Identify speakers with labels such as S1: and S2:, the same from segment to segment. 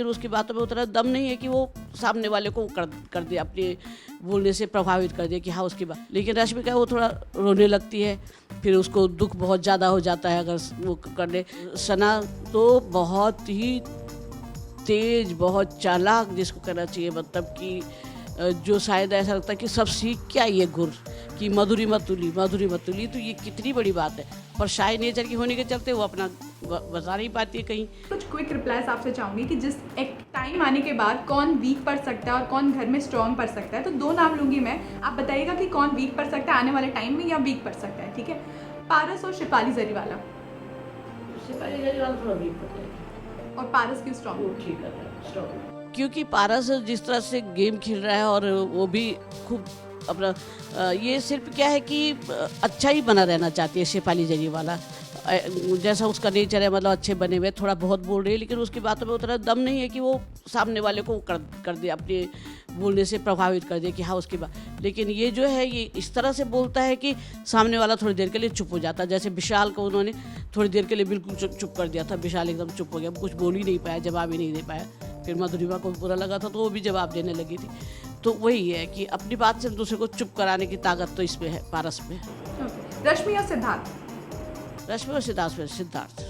S1: लेकिन उसकी बातों में उतना दम नहीं है कि वो सामने वाले को कर दे, अपने बोलने से प्रभावित कर दे कि हाँ उसकी बात। लेकिन रश्मि का वो थोड़ा रोने लगती है, फिर उसको दुख बहुत ज़्यादा हो जाता है अगर वो कर दे। सना तो बहुत ही तेज, बहुत चालाक जिसको कहना चाहिए, मतलब कि जो शायद ऐसा लगता है कि सब सीख क्या ये गुर कि मधुरी मतुली, तो ये कितनी बड़ी बात है। पर शाय नेचर की होने के चलते वो अपना बता नहीं पाती है कहीं।
S2: कुछ क्विक रिप्लाईज आपसे चाहूँगी कि जिस एक टाइम आने के बाद कौन वीक पड़ सकता है और कौन घर में स्ट्रॉन्ग पड़ सकता है, तो 2 नाम लूँगी मैं, आप बताइएगा कि कौन वीक पड़ सकता है आने वाले टाइम में या वीक पड़ सकता है, ठीक है? पारस और शिफाली जरीवाला।
S1: शिफाली जरीवाला थोड़ा वीक पड़ जाएगी
S2: और पारस क्यों स्ट्रॉन्ग?
S1: ठीक है, क्योंकि पारस जिस तरह से गेम खेल रहा है और वो भी खूब अपना ये सिर्फ क्या है कि अच्छा ही बना रहना चाहती है शेफाली जरीवाला, जैसा उसका नेचर है, मतलब अच्छे बने हुए, थोड़ा बहुत बोल रही है लेकिन उसकी बातों में उतना दम नहीं है कि वो सामने वाले को कर दे, अपने बोलने से प्रभावित कर दे कि हाँ उसकी बात। लेकिन ये जो है ये इस तरह से बोलता है कि सामने वाला थोड़ी देर के लिए चुप हो जाता है। जैसे विशाल को उन्होंने थोड़ी देर के लिए बिल्कुल चुप कर दिया था, विशाल एकदम चुप हो गया, कुछ बोल ही नहीं पाया, जवाब ही नहीं दे पाया। फिर मधुरिमा को बुरा लगा था तो वो भी जवाब देने लगी थी। तो वही है कि अपनी बात से दूसरे को चुप कराने की ताकत तो इसमें है, पारस में है।
S2: रश्मि और सिद्धार्थ।
S1: रश्मि और सिद्धार्थ।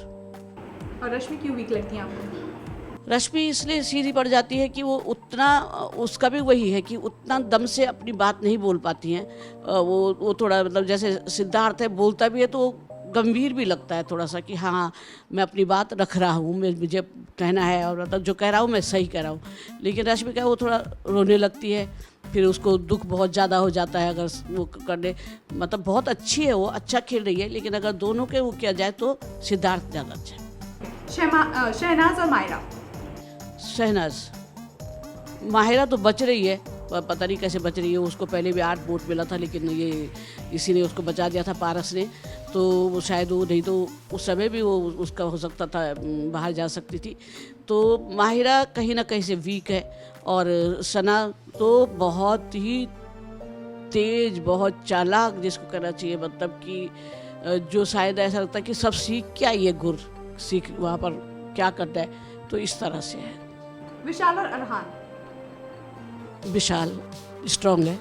S2: और रश्मि क्यों वीक लगती है आपको?
S1: रश्मि इसलिए सीधी पड़ जाती है कि वो उतना, उसका भी वही है कि उतना दम से अपनी बात नहीं बोल पाती हैं। वो थोड़ा मतलब जैसे सिद्धार्थ है, बोलता भी है तो गंभीर भी लगता है थोड़ा सा कि हाँ मैं अपनी बात रख रहा हूँ, मुझे कहना है और मतलब जो कह रहा हूँ मैं सही कह रहा हूँ। लेकिन रश्मि का वो थोड़ा रोने लगती है, फिर उसको दुख बहुत ज़्यादा हो जाता है अगर वो करने, मतलब बहुत अच्छी है वो, अच्छा खेल रही है, लेकिन अगर दोनों के वो किया जाए तो सिद्धार्थ ज़्यादा अच्छा है।
S2: शहनाज और मायरा।
S1: शहनाज, माहिरा तो बच रही है, पता नहीं कैसे बच रही है, उसको पहले भी 8 वोट मिला था लेकिन ये इसी ने उसको बचा दिया था, पारस ने, तो वो शायद वो नहीं तो उस समय भी वो उसका हो सकता था बाहर जा सकती थी। तो माहिरा कहीं ना कहीं से वीक है और सना तो बहुत ही तेज, बहुत चालाक जिसको कहना चाहिए, मतलब कि जो शायद ऐसा लगता है कि सब सीख क्या ये गुर सीख वहाँ पर क्या करता है, तो इस तरह से है।
S2: विशाल और अरहान।
S1: विशाल स्ट्रॉन्ग है,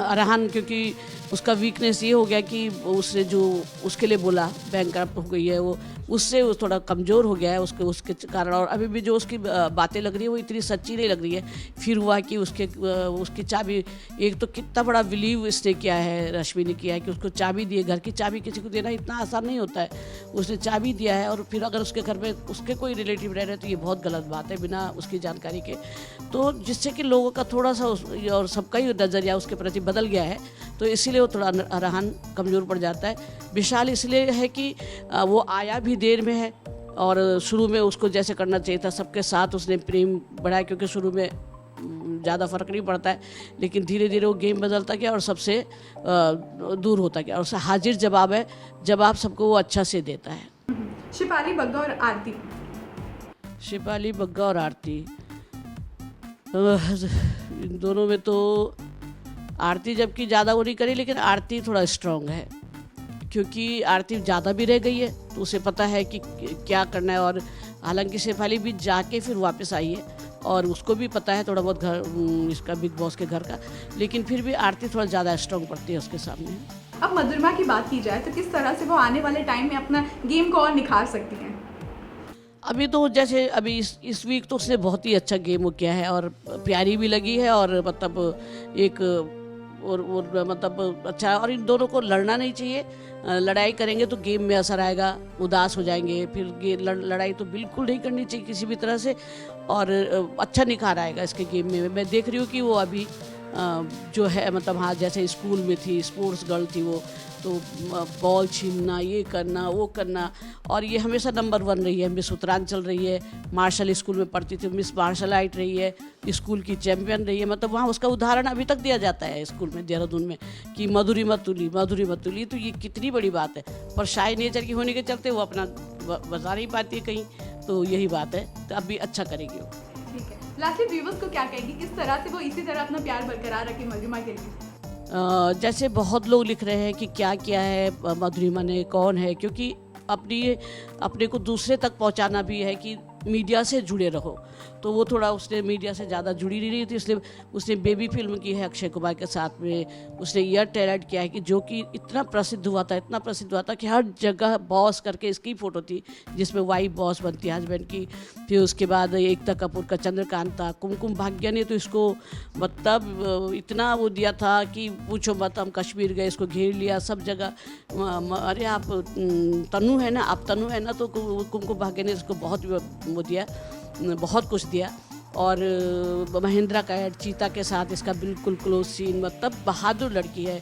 S1: अरहान क्योंकि उसका वीकनेस ये हो गया कि उसने जो उसके लिए बोला बैंकरप्ट हो गई है वो, उससे वो थोड़ा कमज़ोर हो गया है उसके कारण। और अभी भी जो उसकी बातें लग रही है वो इतनी सच्ची नहीं लग रही है। फिर हुआ कि उसकी चाबी, एक तो कितना बड़ा बिलीव इसने किया है, रश्मि ने किया है कि उसको चाबी दी है, घर की चाबी किसी को देना इतना आसान नहीं होता है, उसने चाबी दिया है। और फिर अगर उसके घर में उसके कोई रिलेटिव रह रहे हैं तो ये बहुत गलत बात है बिना उसकी जानकारी के, तो जिससे कि लोगों का थोड़ा सा और सबका ही नज़रिया उसके प्रति बदल गया है, तो इसीलिए वो थोड़ा अरहान कमज़ोर पड़ जाता है। विशाल इसलिए है कि वो आया भी देर में है और शुरू में उसको जैसे करना चाहिए था सबके साथ उसने प्रेम बढ़ाया, क्योंकि शुरू में ज़्यादा फ़र्क नहीं पड़ता है, लेकिन धीरे धीरे वो गेम बदलता गया और सबसे दूर होता गया, और हाजिर जवाब है, जवाब सबको वो अच्छा से देता है।
S2: शिफाली बग्गा और आरती।
S1: शिफाली बग्गा और आरती, इन दोनों में तो आरती जबकि ज़्यादा वो नहीं करी, लेकिन आरती थोड़ा स्ट्रॉन्ग है क्योंकि आरती ज़्यादा भी रह गई है तो उसे पता है कि क्या करना है। और हालांकि शेफाली भी जाके फिर वापस आई है और उसको भी पता है थोड़ा बहुत घर इसका, बिग बॉस के घर का, लेकिन फिर भी आरती थोड़ा ज़्यादा स्ट्रॉन्ग पड़ती है उसके सामने।
S2: अब मधुरिमा की बात की जाए तो किस तरह से वो आने वाले टाइम में अपना गेम को और निखार सकती हैं?
S1: अभी तो जैसे अभी इस वीक तो उसने बहुत ही अच्छा गेम किया है और प्यारी भी लगी है, और मतलब एक और मतलब अच्छा है। और इन दोनों को लड़ना नहीं चाहिए, लड़ाई करेंगे तो गेम में असर आएगा, उदास हो जाएंगे, फिर लड़ाई तो बिल्कुल नहीं करनी चाहिए किसी भी तरह से, और अच्छा निखार आएगा इसके गेम में। मैं देख रही हूँ कि वो अभी जो है मतलब हाँ जैसे स्कूल में थी, स्पोर्ट्स गर्ल थी वो, तो बॉल छीनना, ये करना, वो करना, और ये हमेशा नंबर 1 रही है। मिस उत्तरांचल रही है, मार्शल स्कूल में पढ़ती थी, मिस मार्शल आर्ट रही है, स्कूल की चैंपियन रही है, मतलब वहाँ उसका उदाहरण अभी तक दिया जाता है स्कूल में, देहरादून में, कि मधुरी मतुली, तो ये कितनी बड़ी बात है। पर शाय नेचर की होने के चलते वो अपना बता नहीं पाती है कहीं, तो यही बात है, तो अब भी अच्छा करेगी वो।
S2: ठीक है, लास्टली व्यूअर्स को क्या कहेगी, किस तरह से वो इसी तरह अपना प्यार बरकरार रखे मधुरिमा के लिए?
S1: जैसे बहुत लोग लिख रहे हैं कि क्या किया है मधुरिमा ने, कौन है, क्योंकि अपने को दूसरे तक पहुंचाना भी है कि मीडिया से जुड़े रहो। तो वो थोड़ा उसने मीडिया से ज़्यादा जुड़ी नहीं रही थी, इसलिए उसने बेबी फिल्म की है अक्षय कुमार के साथ में। उसने यह टैलेंट किया है कि जो कि इतना प्रसिद्ध हुआ था कि हर जगह बॉस करके इसकी फ़ोटो थी, जिसमें वाइफ बॉस बनती है हस्बैंड की। फिर उसके बाद एकता कपूर का चंद्रकांत था। कुमकुम भाग्य ने तो इसको मतलब इतना वो दिया था कि पूछो मत, हम कश्मीर गए, इसको घेर लिया सब जगह। अरे आप तनु है ना, तो कुमकुम भाग्य ने इसको बहुत वो दिया, बहुत कुछ दिया। और महेंद्रा का ऐड चीता के साथ इसका बिल्कुल क्लोज सीन, मतलब बहादुर लड़की है।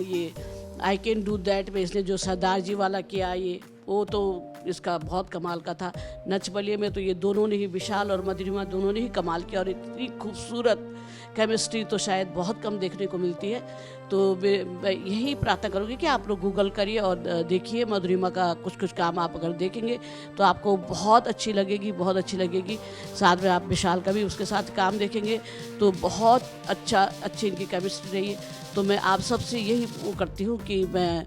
S1: ये आई कैन डू दैट में इसने जो सरदार जी वाला किया, ये वो तो इसका बहुत कमाल का था। नच बलिए में तो ये दोनों ने ही, विशाल और मधुरिमा दोनों ने ही कमाल किया। और इतनी खूबसूरत केमिस्ट्री तो शायद बहुत कम देखने को मिलती है। तो मैं यही प्रार्थना करूँगी कि आप लोग गूगल करिए और देखिए मधुरिमा का कुछ काम। आप अगर देखेंगे तो आपको बहुत अच्छी लगेगी। साथ में आप विशाल का भी उसके साथ काम देखेंगे तो बहुत अच्छी इनकी केमिस्ट्री रही है। तो मैं आप सबसे यही वो करती हूँ कि मैं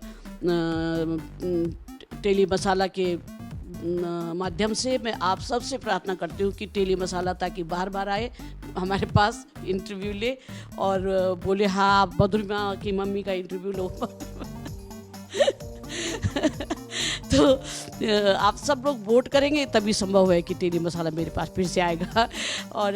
S1: टेली मसाला के माध्यम से मैं आप सबसे प्रार्थना करती हूँ कि टेली मसाला ताकि बार आए हमारे पास इंटरव्यू ले और बोले हाँ आप मधुरिमा की मम्मी का इंटरव्यू लो। तो आप सब लोग वोट करेंगे तभी संभव है कि टेली मसाला मेरे पास फिर से आएगा। और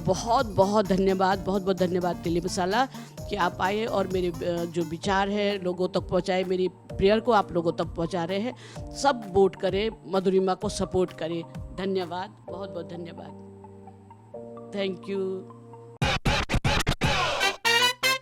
S1: बहुत धन्यवाद टेली मसाला कि आप आए और मेरे जो विचार है लोगों तक पहुंचाए, मेरी प्रेयर को आप लोगों तक पहुंचा रहे हैं। सब वोट करें, मधुरिमा को सपोर्ट करें। धन्यवाद, बहुत धन्यवाद। Thank you.